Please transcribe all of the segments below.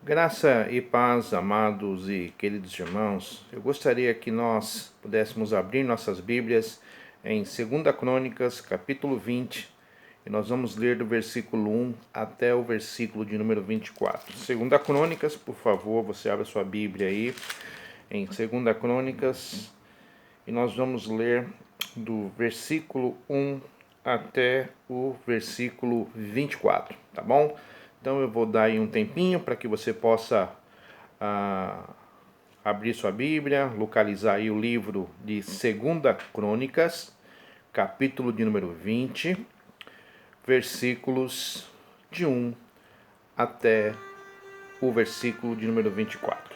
Graça e paz, amados e queridos irmãos. Eu gostaria que nós pudéssemos abrir nossas Bíblias em 2 Crônicas, capítulo 20, e nós vamos ler do versículo 1 até o versículo de número 24. 2 Crônicas, por favor, você abre a sua Bíblia aí, em 2 Crônicas, e nós vamos ler do versículo 1 até o versículo 24, tá bom? Então eu vou dar aí um tempinho para que você possa abrir sua Bíblia, localizar aí o livro de 2 Crônicas, capítulo de número 20, versículos de 1 até o versículo de número 24.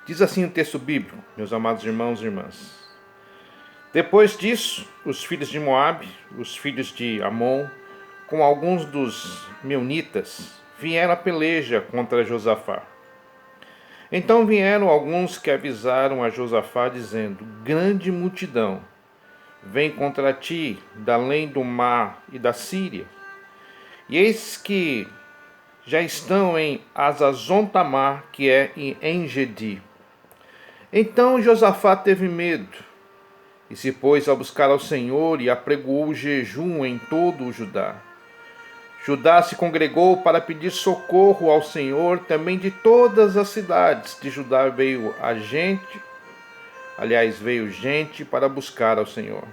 Diz assim o texto bíblico, meus amados irmãos e irmãs. Depois disso, os filhos de Moabe, os filhos de Amon, com alguns dos meunitas, vieram à peleja contra Josafá. Então vieram alguns que avisaram a Josafá, dizendo: grande multidão vem contra ti, da além do mar e da Síria. E eis que já estão em Hazazon-Tamar, que é em En-Gedi. Então Josafá teve medo, e se pôs a buscar ao Senhor e apregoou o jejum em todo o Judá. Judá se congregou para pedir socorro ao Senhor, também de todas as cidades de Judá veio gente para buscar ao Senhor.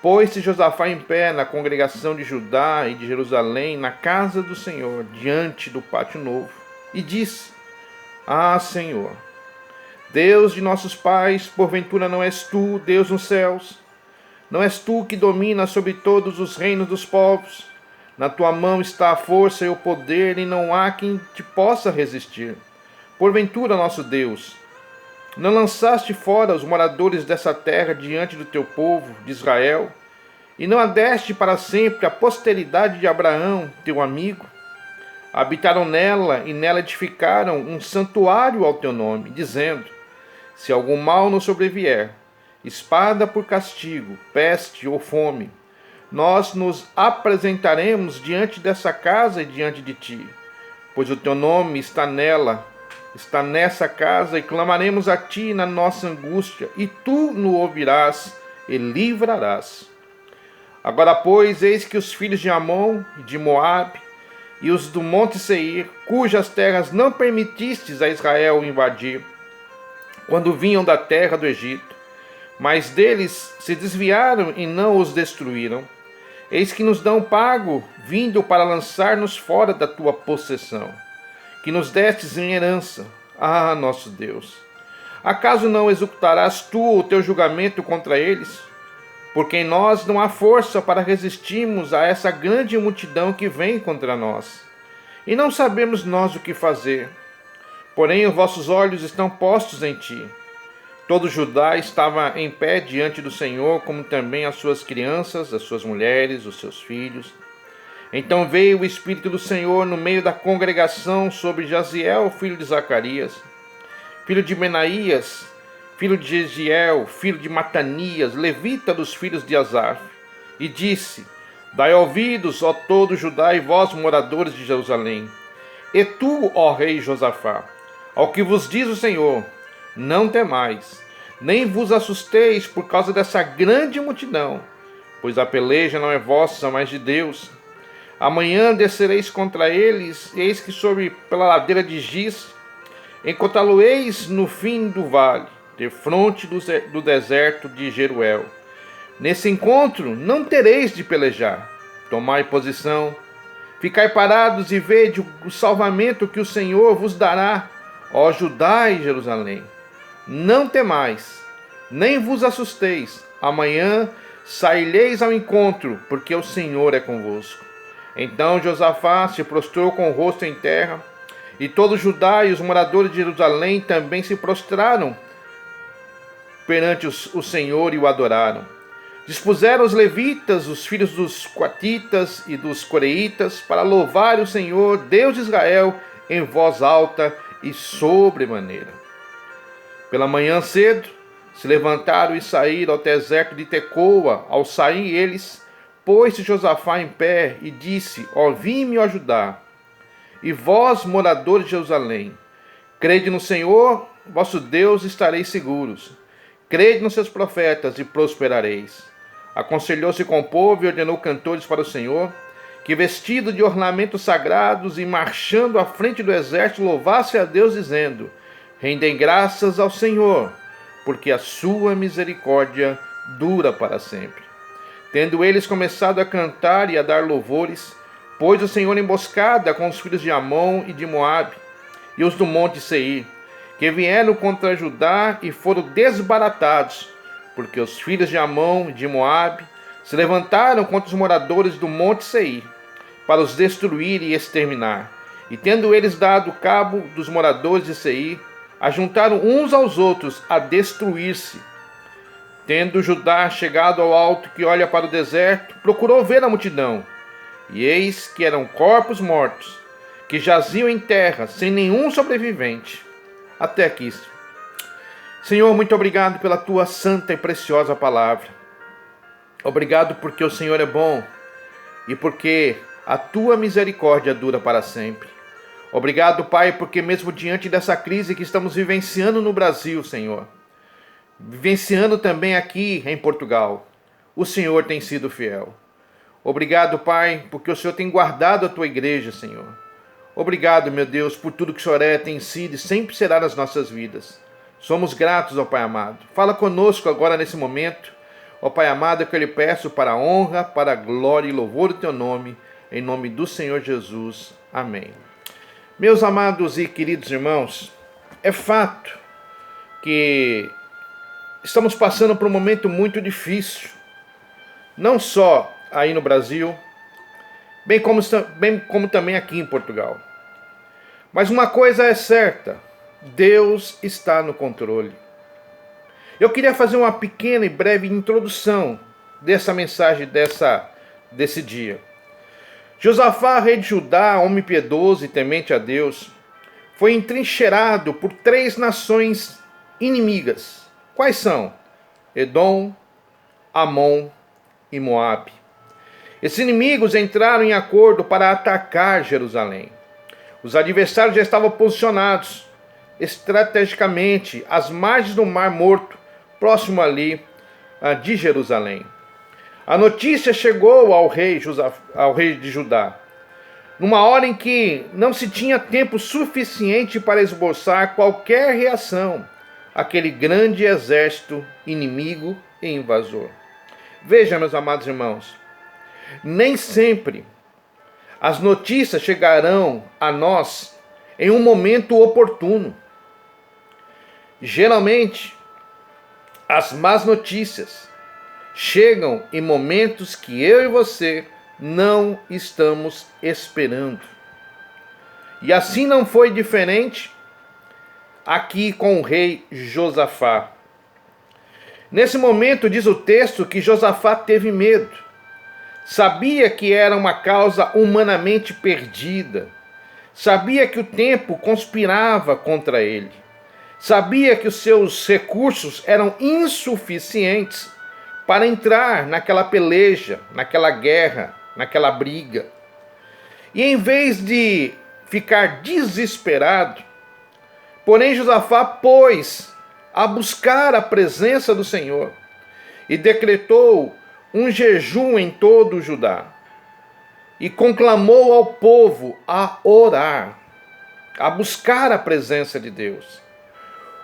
Pôs-se Josafá em pé na congregação de Judá e de Jerusalém, na casa do Senhor, diante do pátio novo, e disse: Ah, Senhor, Deus de nossos pais, porventura não és tu, Deus nos céus? Não és tu que dominas sobre todos os reinos dos povos? Na tua mão está a força e o poder, e não há quem te possa resistir. Porventura, nosso Deus, não lançaste fora os moradores dessa terra diante do teu povo, de Israel, e não a deste para sempre a posteridade de Abraão, teu amigo? Habitaram nela e nela edificaram um santuário ao teu nome, dizendo: se algum mal nos sobrevier, espada por castigo, peste ou fome, nós nos apresentaremos diante dessa casa e diante de ti, pois o teu nome está nessa casa, e clamaremos a ti na nossa angústia, e tu nos ouvirás e livrarás. Agora, pois, eis que os filhos de Amon e de Moabe e os do monte Seir, cujas terras não permitistes a Israel invadir, quando vinham da terra do Egito, mas deles se desviaram e não os destruíram, eis que nos dão pago, vindo para lançar-nos fora da tua possessão, que nos destes em herança. Ah, nosso Deus, acaso não executarás tu o teu julgamento contra eles? Porque em nós não há força para resistirmos a essa grande multidão que vem contra nós, e não sabemos nós o que fazer. Porém, os vossos olhos estão postos em ti. Todo Judá estava em pé diante do Senhor, como também as suas crianças, as suas mulheres, os seus filhos. Então veio o Espírito do Senhor no meio da congregação sobre Jaziel, filho de Zacarias, filho de Benaías, filho de Jeziel, filho de Matanias, levita dos filhos de Asaf, e disse: dai ouvidos, ó todo Judá, e vós, moradores de Jerusalém, e tu, ó rei Josafá, ao que vos diz o Senhor: não temais, nem vos assusteis por causa dessa grande multidão, pois a peleja não é vossa, mas de Deus. Amanhã descereis contra eles, e eis que pela ladeira de Gis, encontrá-lo-eis no fim do vale, defronte do deserto de Jeruel. Nesse encontro não tereis de pelejar. Tomai posição, ficai parados e vede o salvamento que o Senhor vos dará, ó Judá e Jerusalém. Não temais, nem vos assusteis. Amanhã saireis ao encontro, porque o Senhor é convosco. Então Josafá se prostrou com o rosto em terra, e todo Judá e os moradores de Jerusalém também se prostraram perante o Senhor e o adoraram. Dispuseram os levitas, os filhos dos coatitas e dos coreitas, para louvar o Senhor, Deus de Israel, em voz alta e sobremaneira. Pela manhã cedo, se levantaram e saíram ao deserto de Tecoa. Ao sair eles, pôs-se Josafá em pé e disse: Ó, vim-me ajudar. E vós, moradores de Jerusalém, crede no Senhor, vosso Deus, estareis seguros. Crede nos seus profetas e prosperareis. Aconselhou-se com o povo e ordenou cantores para o Senhor, que vestido de ornamentos sagrados e marchando à frente do exército, louvasse a Deus, dizendo: Rendem graças ao Senhor, porque a sua misericórdia dura para sempre. Tendo eles começado a cantar e a dar louvores, pôs o Senhor emboscada com os filhos de Amon e de Moabe, e os do monte Seir, que vieram contra Judá e foram desbaratados, porque os filhos de Amon e de Moabe se levantaram contra os moradores do monte Seir, para os destruir e exterminar. E tendo eles dado cabo dos moradores de Seir, ajuntaram uns aos outros a destruir-se. Tendo Judá chegado ao alto que olha para o deserto, procurou ver a multidão. E eis que eram corpos mortos, que jaziam em terra, sem nenhum sobrevivente. Até aqui. Senhor, muito obrigado pela tua santa e preciosa palavra. Obrigado porque o Senhor é bom e porque a tua misericórdia dura para sempre. Obrigado, Pai, porque mesmo diante dessa crise que estamos vivenciando no Brasil, Senhor, vivenciando também aqui em Portugal, o Senhor tem sido fiel. Obrigado, Pai, porque o Senhor tem guardado a tua igreja, Senhor. Obrigado, meu Deus, por tudo que o Senhor tem sido e sempre será nas nossas vidas. Somos gratos, ó Pai amado. Fala conosco agora nesse momento, ó Pai amado, que eu lhe peço para a honra, para a glória e louvor do teu nome, em nome do Senhor Jesus. Amém. Meus amados e queridos irmãos, é fato que estamos passando por um momento muito difícil, não só aí no Brasil, bem como também aqui em Portugal. Mas uma coisa é certa, Deus está no controle. Eu queria fazer uma pequena e breve introdução dessa mensagem desse dia. Josafá, rei de Judá, homem piedoso e temente a Deus, foi entrincheirado por 3 nações inimigas. Quais são? Edom, Amon e Moabe. Esses inimigos entraram em acordo para atacar Jerusalém. Os adversários já estavam posicionados estrategicamente às margens do Mar Morto, próximo ali de Jerusalém. A notícia chegou ao rei de Judá, numa hora em que não se tinha tempo suficiente para esboçar qualquer reação àquele grande exército inimigo e invasor. Veja, meus amados irmãos, nem sempre as notícias chegarão a nós em um momento oportuno. Geralmente, as más notícias chegam em momentos que eu e você não estamos esperando. E assim não foi diferente aqui com o rei Josafá. Nesse momento diz o texto que Josafá teve medo. Sabia que era uma causa humanamente perdida. Sabia que o tempo conspirava contra ele. Sabia que os seus recursos eram insuficientes para entrar naquela peleja, naquela guerra, naquela briga. E em vez de ficar desesperado, porém Josafá pôs a buscar a presença do Senhor e decretou um jejum em todo o Judá e conclamou ao povo a orar, a buscar a presença de Deus.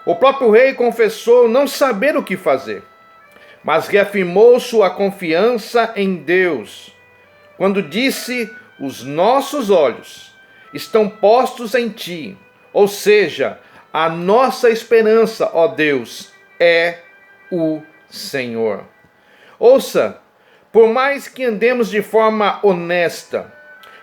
O próprio rei confessou não saber o que fazer, mas reafirmou sua confiança em Deus, quando disse: os nossos olhos estão postos em ti, ou seja, a nossa esperança, ó Deus, é o Senhor. Ouça, por mais que andemos de forma honesta,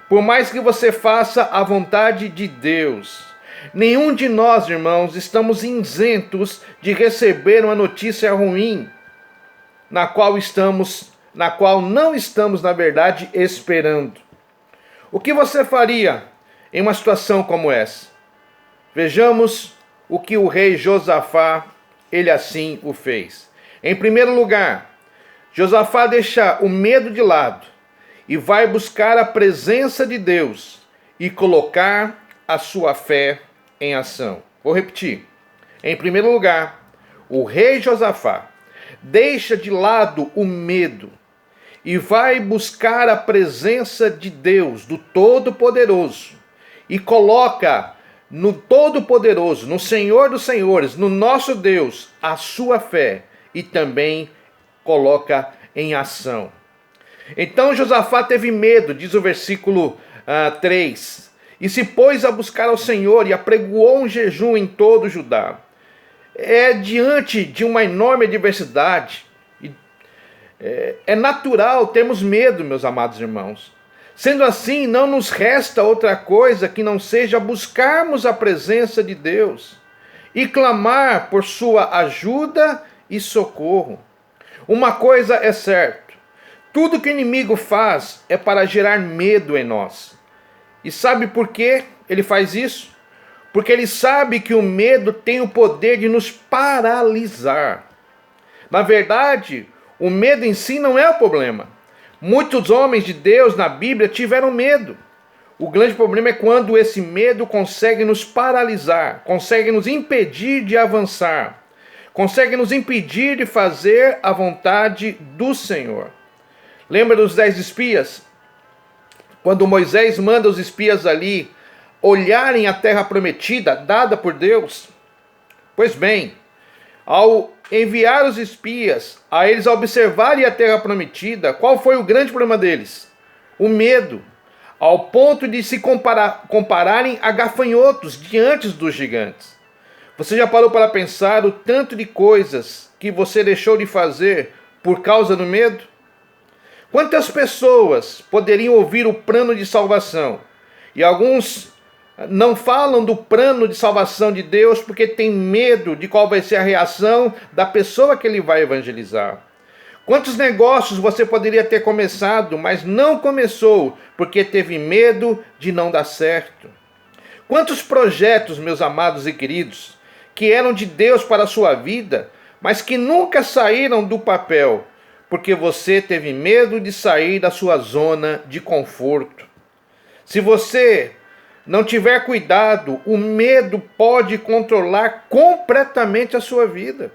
por mais que você faça a vontade de Deus, nenhum de nós, irmãos, estamos isentos de receber uma notícia ruim, na qual não estamos, na verdade, esperando. O que você faria em uma situação como essa? Vejamos o que o rei Josafá, ele assim o fez. Em primeiro lugar, Josafá deixa o medo de lado e vai buscar a presença de Deus e colocar a sua fé em ação. Vou repetir. Em primeiro lugar, o rei Josafá deixa de lado o medo e vai buscar a presença de Deus, do Todo-Poderoso, e coloca no Todo-Poderoso, no Senhor dos Senhores, no nosso Deus, a sua fé e também coloca em ação. Então Josafá teve medo, diz o versículo 3, e se pôs a buscar ao Senhor e apregoou um jejum em todo Judá. Diante de uma enorme adversidade, é natural termos medo, meus amados irmãos. Sendo assim, não nos resta outra coisa que não seja buscarmos a presença de Deus e clamar por sua ajuda e socorro. Uma coisa é certa: tudo que o inimigo faz é para gerar medo em nós. E sabe por que ele faz isso? Porque ele sabe que o medo tem o poder de nos paralisar. Na verdade, o medo em si não é o problema. Muitos homens de Deus na Bíblia tiveram medo. O grande problema é quando esse medo consegue nos paralisar, consegue nos impedir de avançar, consegue nos impedir de fazer a vontade do Senhor. Lembra dos 10 espias? Quando Moisés manda os espias ali olharem a terra prometida, dada por Deus? Pois bem, ao enviar os espias, a eles observarem a terra prometida, qual foi o grande problema deles? O medo, ao ponto de se compararem a gafanhotos diante dos gigantes. Você já parou para pensar o tanto de coisas que você deixou de fazer por causa do medo? Quantas pessoas poderiam ouvir o plano de salvação? E alguns não falam do plano de salvação de Deus porque tem medo de qual vai ser a reação da pessoa que ele vai evangelizar. Quantos negócios você poderia ter começado, mas não começou porque teve medo de não dar certo? Quantos projetos, meus amados e queridos, que eram de Deus para a sua vida, mas que nunca saíram do papel porque você teve medo de sair da sua zona de conforto? Se você não tiver cuidado, o medo pode controlar completamente a sua vida.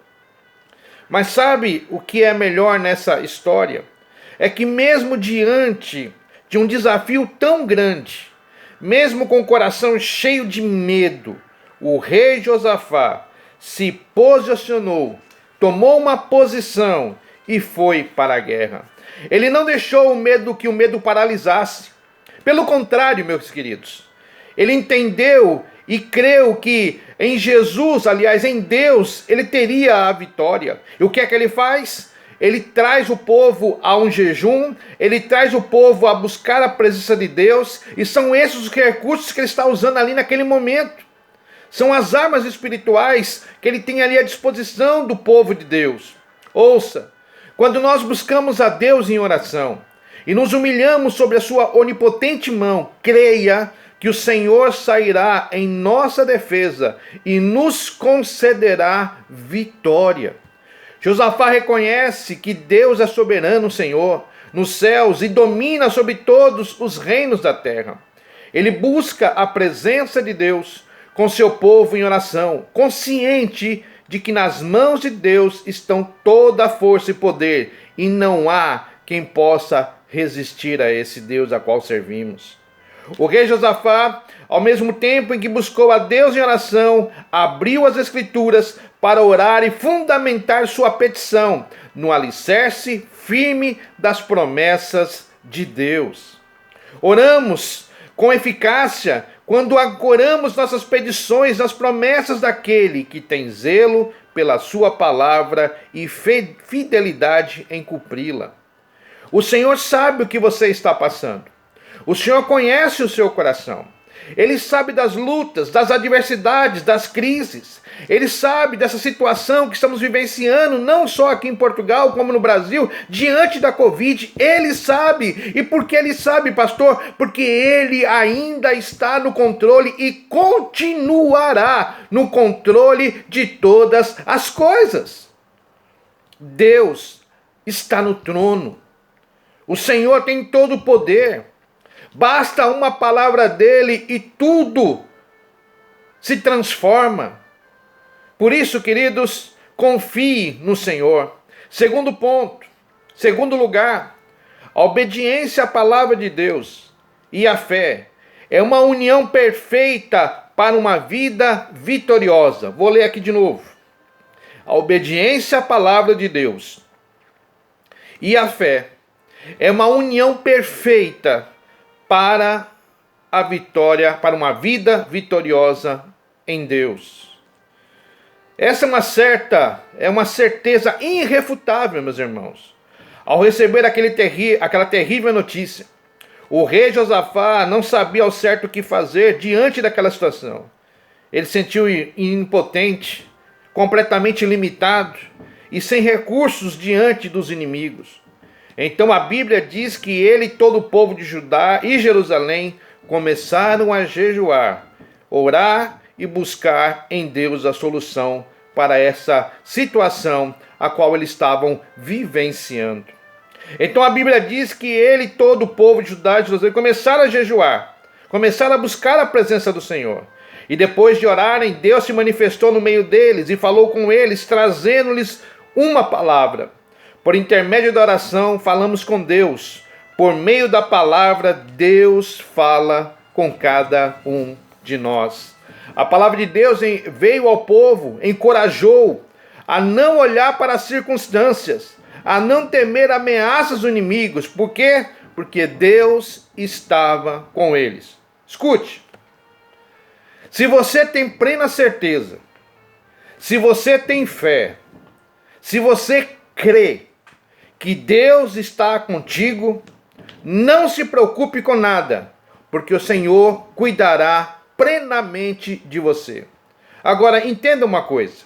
Mas sabe o que é melhor nessa história? É que mesmo diante de um desafio tão grande, mesmo com o coração cheio de medo, o rei Josafá se posicionou, tomou uma posição e foi para a guerra. Ele não deixou que o medo paralisasse. Pelo contrário, meus queridos, ele entendeu e creu que em Jesus, aliás, em Deus, ele teria a vitória. E o que é que ele faz? Ele traz o povo a um jejum, ele traz o povo a buscar a presença de Deus, e são esses os recursos que ele está usando ali naquele momento. São as armas espirituais que ele tem ali à disposição do povo de Deus. Ouça, quando nós buscamos a Deus em oração e nos humilhamos sobre a sua onipotente mão, creia que o Senhor sairá em nossa defesa e nos concederá vitória. Josafá reconhece que Deus é soberano, Senhor, nos céus e domina sobre todos os reinos da terra. Ele busca a presença de Deus com seu povo em oração, consciente de que nas mãos de Deus estão toda a força e poder, e não há quem possa resistir a esse Deus a qual servimos. O rei Josafá, ao mesmo tempo em que buscou a Deus em oração, abriu as Escrituras para orar e fundamentar sua petição no alicerce firme das promessas de Deus. Oramos com eficácia quando ancoramos nossas petições nas promessas daquele que tem zelo pela sua palavra e fidelidade em cumpri-la. O Senhor sabe o que você está passando. O Senhor conhece o seu coração. Ele sabe das lutas, das adversidades, das crises. Ele sabe dessa situação que estamos vivenciando, não só aqui em Portugal, como no Brasil, diante da Covid. Ele sabe. E por que ele sabe, pastor? Porque ele ainda está no controle e continuará no controle de todas as coisas. Deus está no trono. O Senhor tem todo o poder. Basta uma palavra dele e tudo se transforma. Por isso, queridos, confie no Senhor. Segundo ponto, segundo lugar, a obediência à palavra de Deus e a fé é uma união perfeita para uma vida vitoriosa. Vou ler aqui de novo. A obediência à palavra de Deus e a fé é uma união perfeita para a vitória, para uma vida vitoriosa em Deus. Essa é uma certeza irrefutável, meus irmãos. Ao receber aquela terrível notícia, o rei Josafá não sabia ao certo o que fazer diante daquela situação. Ele se sentiu impotente, completamente limitado e sem recursos diante dos inimigos. Então a Bíblia diz que ele e todo o povo de Judá e Jerusalém começaram a jejuar, orar e buscar em Deus a solução para essa situação a qual eles estavam vivenciando. Então a Bíblia diz que ele e todo o povo de Judá e Jerusalém começaram a jejuar, começaram a buscar a presença do Senhor. E depois de orarem, Deus se manifestou no meio deles e falou com eles, trazendo-lhes uma palavra. Por intermédio da oração, falamos com Deus. Por meio da palavra, Deus fala com cada um de nós. A palavra de Deus veio ao povo, encorajou a não olhar para as circunstâncias, a não temer ameaças dos inimigos. Por quê? Porque Deus estava com eles. Escute. Se você tem plena certeza, se você tem fé, se você crê que Deus está contigo, não se preocupe com nada, porque o Senhor cuidará plenamente de você. Agora, entenda uma coisa.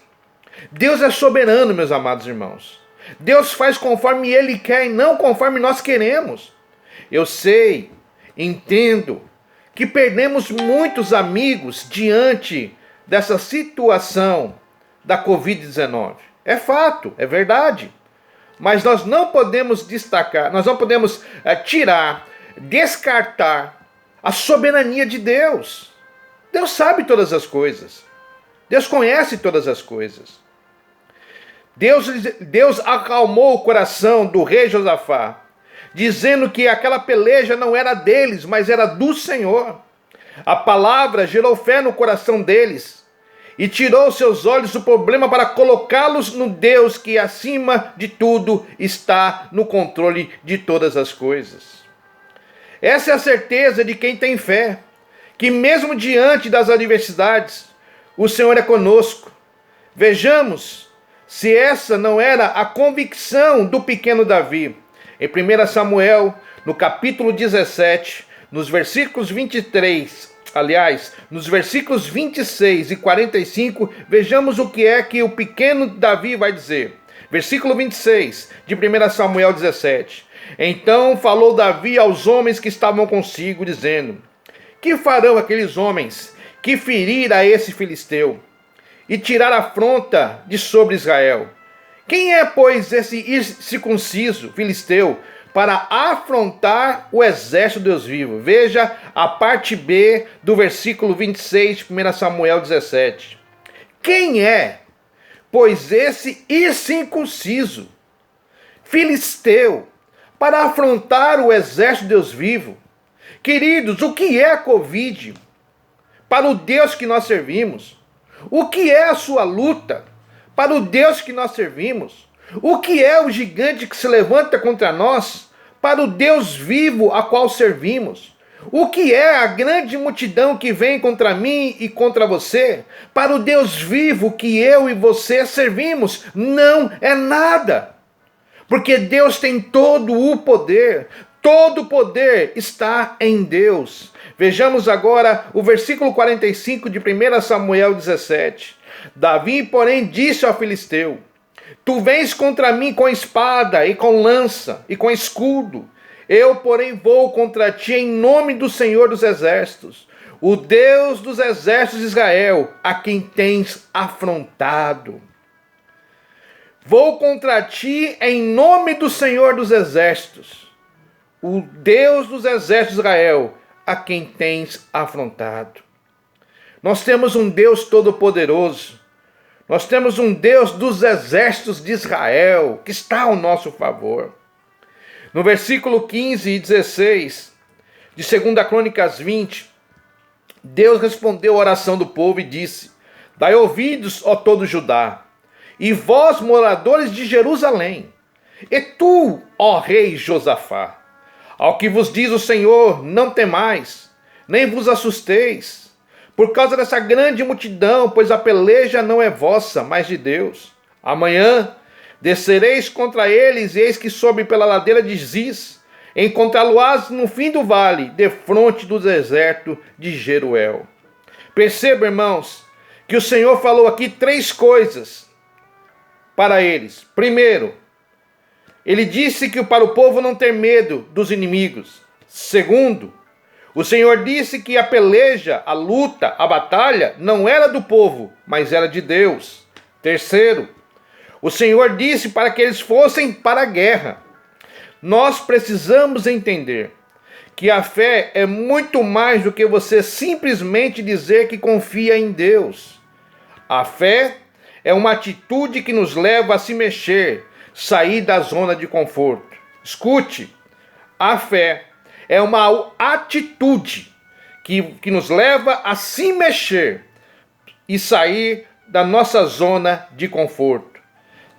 Deus é soberano, meus amados irmãos. Deus faz conforme Ele quer e não conforme nós queremos. Eu sei, entendo, que perdemos muitos amigos diante dessa situação da Covid-19. É fato, é verdade. Mas nós não podemos tirar, descartar a soberania de Deus. Deus sabe todas as coisas. Deus conhece todas as coisas. Deus acalmou o coração do rei Josafá, dizendo que aquela peleja não era deles, mas era do Senhor. A palavra gerou fé no coração deles e tirou seus olhos do problema para colocá-los no Deus que acima de tudo está no controle de todas as coisas. Essa é a certeza de quem tem fé, que mesmo diante das adversidades, o Senhor é conosco. Vejamos se essa não era a convicção do pequeno Davi. Em 1 Samuel, no capítulo 17, nos versículos 26 e 45, vejamos o que é que o pequeno Davi vai dizer. Versículo 26 de 1 Samuel 17. Então falou Davi aos homens que estavam consigo, dizendo: que farão aqueles homens que ferir a esse filisteu e tirar a afronta de sobre Israel? Quem é, pois, esse circunciso filisteu para afrontar o exército de Deus vivo? Veja a parte B do versículo 26 de 1 Samuel 17. Quem é, pois, esse incircunciso filisteu para afrontar o exército de Deus vivo? Queridos, o que é a Covid para o Deus que nós servimos? O que é a sua luta para o Deus que nós servimos? O que é o gigante que se levanta contra nós para o Deus vivo a qual servimos? O que é a grande multidão que vem contra mim e contra você para o Deus vivo que eu e você servimos? Não é nada. Porque Deus tem todo o poder está em Deus. Vejamos agora o versículo 45 de 1 Samuel 17. Davi, porém, disse ao filisteu: tu vens contra mim com espada e com lança e com escudo. Eu, porém, vou contra ti em nome do Senhor dos Exércitos, o Deus dos exércitos de Israel, a quem tens afrontado. Vou contra ti em nome do Senhor dos Exércitos, o Deus dos exércitos de Israel, a quem tens afrontado. Nós temos um Deus todo-poderoso. Nós temos um Deus dos exércitos de Israel, que está ao nosso favor. No versículo 15 e 16 de 2 Crônicas 20, Deus respondeu a oração do povo e disse: Dai ouvidos, ó todo Judá, e vós, moradores de Jerusalém, e tu, ó rei Josafá, ao que vos diz o Senhor, não temais, nem vos assusteis, por causa dessa grande multidão, pois a peleja não é vossa, mas de Deus. Amanhã descereis contra eles, e eis que sobe pela ladeira de Ziz, encontrá-lo-ás no fim do vale, defronte do deserto de Jeruel. Perceba, irmãos, que o Senhor falou aqui 3 coisas para eles. Primeiro, ele disse que para o povo não ter medo dos inimigos. Segundo, o Senhor disse que a peleja, a luta, a batalha não era do povo, mas era de Deus. Terceiro, o Senhor disse para que eles fossem para a guerra. Nós precisamos entender que a fé é muito mais do que você simplesmente dizer que confia em Deus. A fé é uma atitude que nos leva a se mexer, sair da zona de conforto. Escute, a fé é uma atitude que nos leva a se mexer e sair da nossa zona de conforto.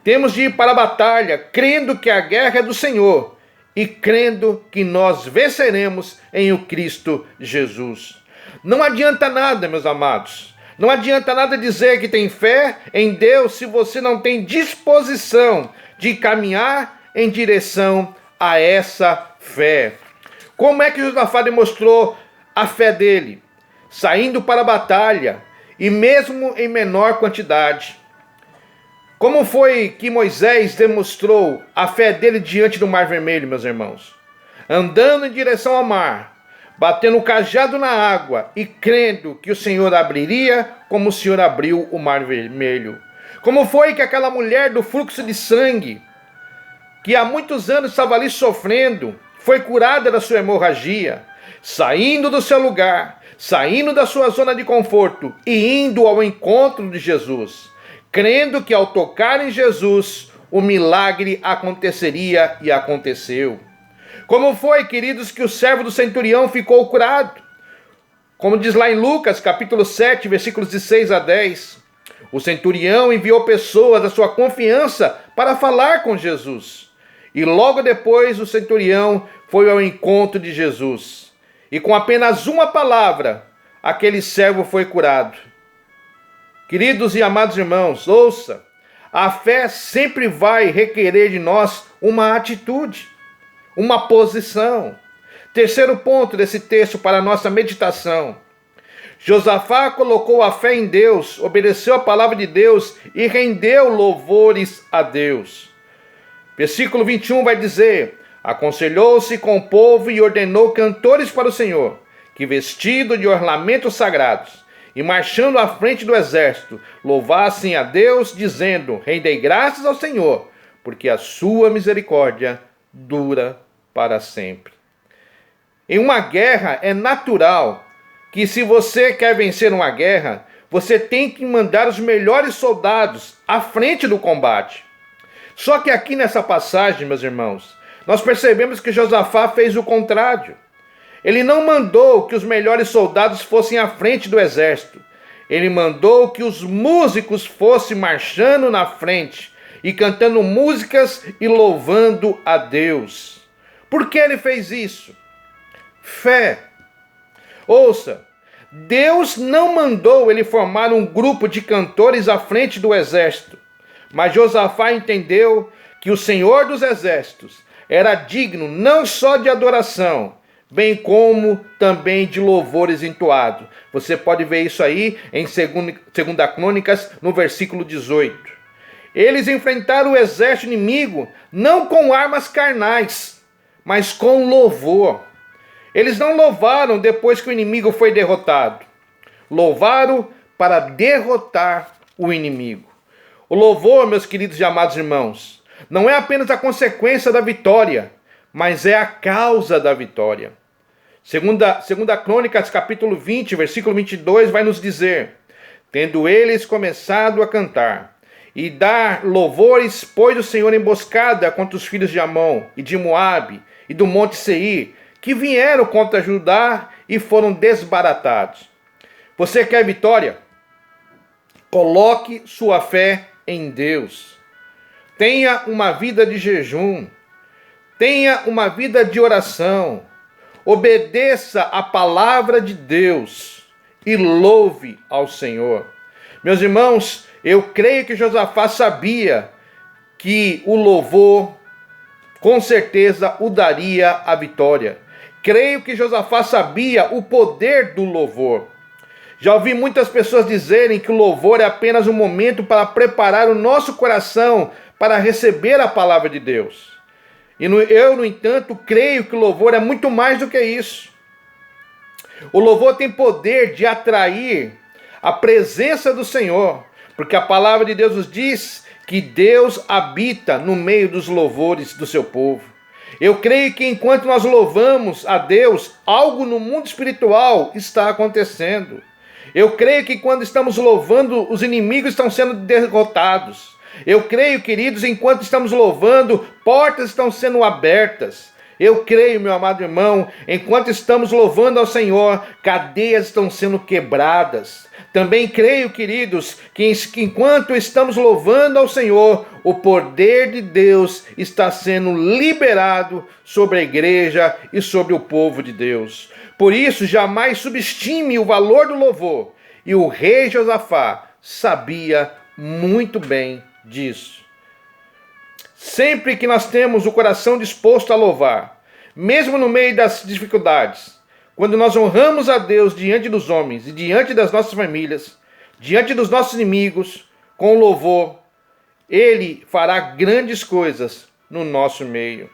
Temos de ir para a batalha, crendo que a guerra é do Senhor e crendo que nós venceremos em o Cristo Jesus. Não adianta nada, meus amados. Não adianta nada dizer que tem fé em Deus se você não tem disposição de caminhar em direção a essa fé. Como é que Josafá demonstrou a fé dele? Saindo para a batalha, e mesmo em menor quantidade. Como foi que Moisés demonstrou a fé dele diante do Mar Vermelho, meus irmãos? Andando em direção ao mar, batendo o cajado na água e crendo que o Senhor abriria como o Senhor abriu o Mar Vermelho. Como foi que aquela mulher do fluxo de sangue, que há muitos anos estava ali sofrendo, foi curada da sua hemorragia, saindo do seu lugar, saindo da sua zona de conforto e indo ao encontro de Jesus, crendo que ao tocar em Jesus, o milagre aconteceria e aconteceu. Como foi, queridos, que o servo do centurião ficou curado? Como diz lá em Lucas, capítulo 7, versículos de 6 a 10. O centurião enviou pessoas da sua confiança para falar com Jesus. E logo depois o centurião foi ao encontro de Jesus. E com apenas uma palavra, aquele servo foi curado. Queridos e amados irmãos, ouça, a fé sempre vai requerer de nós uma atitude, uma posição. Terceiro ponto desse texto para a nossa meditação. Josafá colocou a fé em Deus, obedeceu a palavra de Deus e rendeu louvores a Deus. Versículo 21 vai dizer: aconselhou-se com o povo e ordenou cantores para o Senhor, que vestido de ornamentos sagrados, e marchando à frente do exército, louvassem a Deus, dizendo: rendei graças ao Senhor, porque a sua misericórdia dura para sempre. Em uma guerra é natural que, se você quer vencer uma guerra, você tem que mandar os melhores soldados à frente do combate. Só que aqui nessa passagem, meus irmãos, nós percebemos que Josafá fez o contrário. Ele não mandou que os melhores soldados fossem à frente do exército. Ele mandou que os músicos fossem marchando na frente e cantando músicas e louvando a Deus. Por que ele fez isso? Fé. Ouça, Deus não mandou ele formar um grupo de cantores à frente do exército, mas Josafá entendeu que o Senhor dos Exércitos era digno não só de adoração, bem como também de louvores entoados. Você pode ver isso aí em 2 Crônicas, no versículo 18. Eles enfrentaram o exército inimigo não com armas carnais, mas com louvor. Eles não louvaram depois que o inimigo foi derrotado. Louvaram para derrotar o inimigo. O louvor, meus queridos e amados irmãos, não é apenas a consequência da vitória, mas é a causa da vitória. Segunda Crônicas, capítulo 20, versículo 22, vai nos dizer: tendo eles começado a cantar e dar louvores, pôs o Senhor emboscada contra os filhos de Amon e de Moabe e do monte Seir, que vieram contra Judá e foram desbaratados. Você quer vitória? Coloque sua fé em Deus. Tenha uma vida de jejum. Tenha uma vida de oração. Obedeça a palavra de Deus e louve ao Senhor. Meus irmãos, eu creio que Josafá sabia que o louvor, com certeza, o daria a vitória. Creio que Josafá sabia o poder do louvor. Já ouvi muitas pessoas dizerem que o louvor é apenas um momento para preparar o nosso coração para receber a palavra de Deus. Eu, no entanto, creio que o louvor é muito mais do que isso. O louvor tem poder de atrair a presença do Senhor, porque a palavra de Deus nos diz que Deus habita no meio dos louvores do seu povo. Eu creio que enquanto nós louvamos a Deus, algo no mundo espiritual está acontecendo. Eu creio que quando estamos louvando, os inimigos estão sendo derrotados. Eu creio, queridos, enquanto estamos louvando, portas estão sendo abertas. Eu creio, meu amado irmão, enquanto estamos louvando ao Senhor, cadeias estão sendo quebradas. Também creio, queridos, que enquanto estamos louvando ao Senhor, o poder de Deus está sendo liberado sobre a igreja e sobre o povo de Deus. Por isso, jamais subestime o valor do louvor. E o rei Josafá sabia muito bem disso. Sempre que nós temos o coração disposto a louvar, mesmo no meio das dificuldades, quando nós honramos a Deus diante dos homens e diante das nossas famílias, diante dos nossos inimigos, com louvor, Ele fará grandes coisas no nosso meio.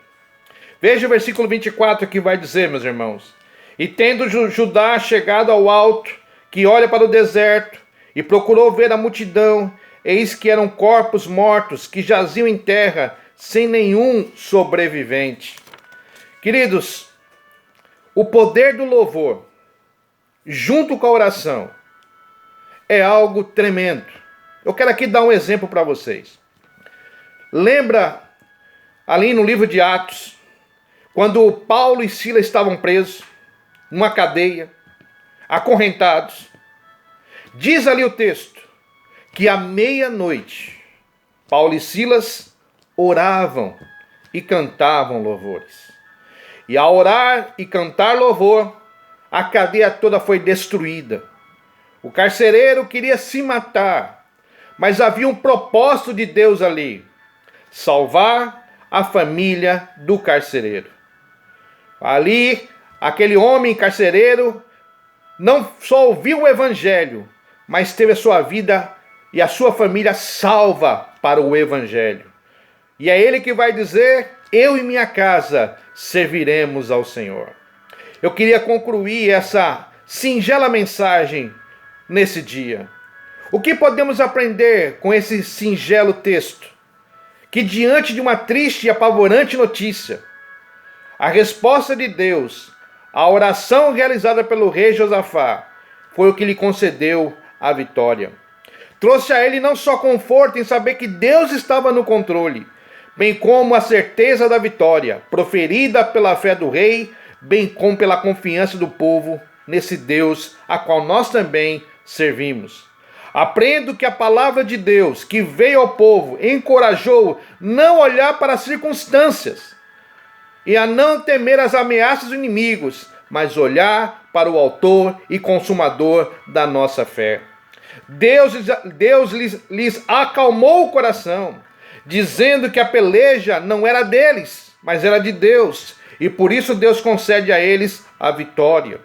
Veja o versículo 24 que vai dizer, meus irmãos: e tendo Judá chegado ao alto, que olha para o deserto, e procurou ver a multidão, eis que eram corpos mortos, que jaziam em terra, sem nenhum sobrevivente. Queridos, o poder do louvor, junto com a oração, é algo tremendo. Eu quero aqui dar um exemplo para vocês. Lembra ali no livro de Atos, quando Paulo e Silas estavam presos, numa cadeia, acorrentados? Diz ali o texto que à meia-noite, Paulo e Silas oravam e cantavam louvores. E ao orar e cantar louvor, a cadeia toda foi destruída. O carcereiro queria se matar, mas havia um propósito de Deus ali: salvar a família do carcereiro. Ali, aquele homem carcereiro não só ouviu o evangelho, mas teve a sua vida e a sua família salva para o evangelho. E é ele que vai dizer: eu e minha casa serviremos ao Senhor. Eu queria concluir essa singela mensagem nesse dia. O que podemos aprender com esse singelo texto? Que diante de uma triste e apavorante notícia, a resposta de Deus, a oração realizada pelo rei Josafá, foi o que lhe concedeu a vitória. Trouxe a ele não só conforto em saber que Deus estava no controle, bem como a certeza da vitória, proferida pela fé do rei, bem como pela confiança do povo nesse Deus a qual nós também servimos. Aprendo que a palavra de Deus que veio ao povo encorajou não olhar para as circunstâncias e a não temer as ameaças dos inimigos, mas olhar para o autor e consumador da nossa fé. Deus lhes acalmou o coração, dizendo que a peleja não era deles, mas era de Deus, e por isso Deus concede a eles a vitória.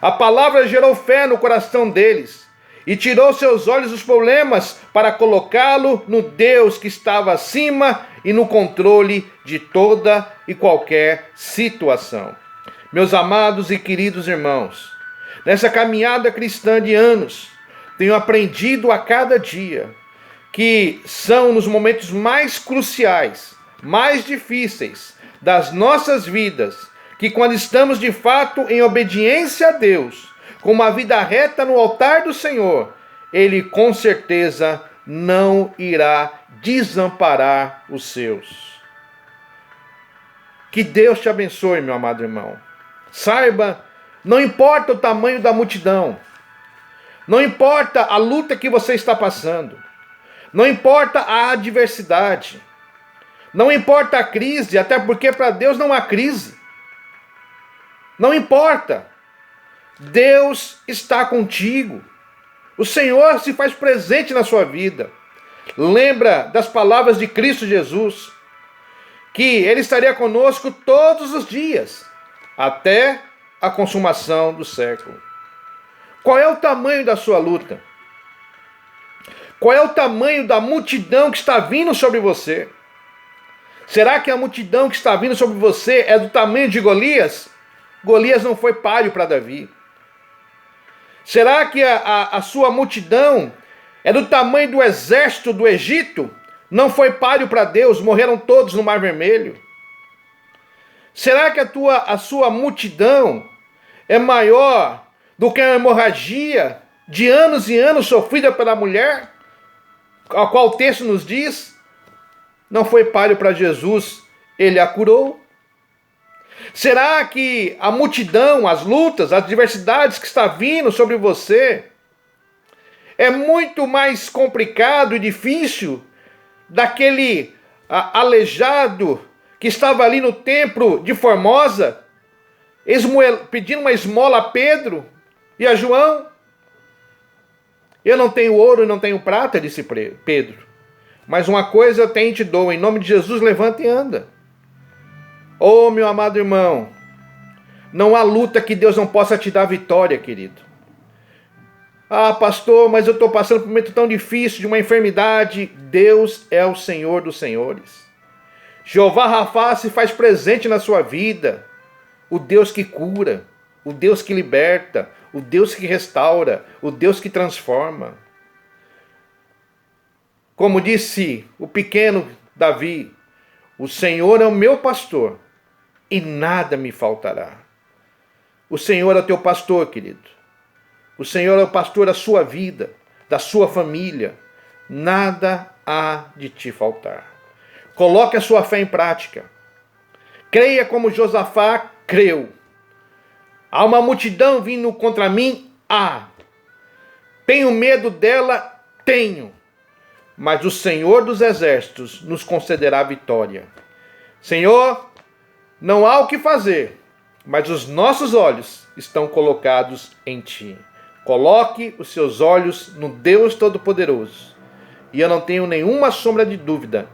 A palavra gerou fé no coração deles, e tirou seus olhos dos problemas para colocá-lo no Deus que estava acima e no controle de toda e qualquer situação. Meus amados e queridos irmãos, nessa caminhada cristã de anos, tenho aprendido a cada dia que são nos momentos mais cruciais, mais difíceis das nossas vidas, que quando estamos de fato em obediência a Deus, com uma vida reta no altar do Senhor, Ele com certeza não irá desamparar os seus. Que Deus te abençoe, meu amado irmão. Saiba, não importa o tamanho da multidão, não importa a luta que você está passando, não importa a adversidade, não importa a crise, até porque para Deus não há crise. Não importa. Deus está contigo. O Senhor se faz presente na sua vida. Lembra das palavras de Cristo Jesus, que Ele estaria conosco todos os dias, até a consumação do século. Qual é o tamanho da sua luta? Qual é o tamanho da multidão que está vindo sobre você? Será que a multidão que está vindo sobre você é do tamanho de Golias? Golias não foi páreo para Davi. Será que a sua multidão é do tamanho do exército do Egito? Não foi páreo para Deus, morreram todos no Mar Vermelho. Será que a sua multidão é maior do que a hemorragia de anos e anos sofrida pela mulher, a qual o texto nos diz? Não foi páreo para Jesus, Ele a curou. Será que a multidão, as lutas, as adversidades que está vindo sobre você é muito mais complicado e difícil daquele aleijado que estava ali no templo de Formosa, pedindo uma esmola a Pedro e a João? Eu não tenho ouro e não tenho prata, disse Pedro, mas uma coisa eu tenho e te dou, em nome de Jesus, levanta e anda. Oh, meu amado irmão, não há luta que Deus não possa te dar vitória, querido. Ah, pastor, mas eu estou passando por um momento tão difícil, de uma enfermidade. Deus é o Senhor dos senhores. Jeová Rafá se faz presente na sua vida. O Deus que cura, o Deus que liberta, o Deus que restaura, o Deus que transforma. Como disse o pequeno Davi, o Senhor é o meu pastor e nada me faltará. O Senhor é o teu pastor, querido. O Senhor é o pastor da sua vida, da sua família. Nada há de te faltar. Coloque a sua fé em prática. Creia como Josafá creu. Há uma multidão vindo contra mim? Há. Tenho medo dela? Tenho. Mas o Senhor dos exércitos nos concederá vitória. Senhor, não há o que fazer, mas os nossos olhos estão colocados em Ti. Coloque os seus olhos no Deus Todo-Poderoso. E eu não tenho nenhuma sombra de dúvida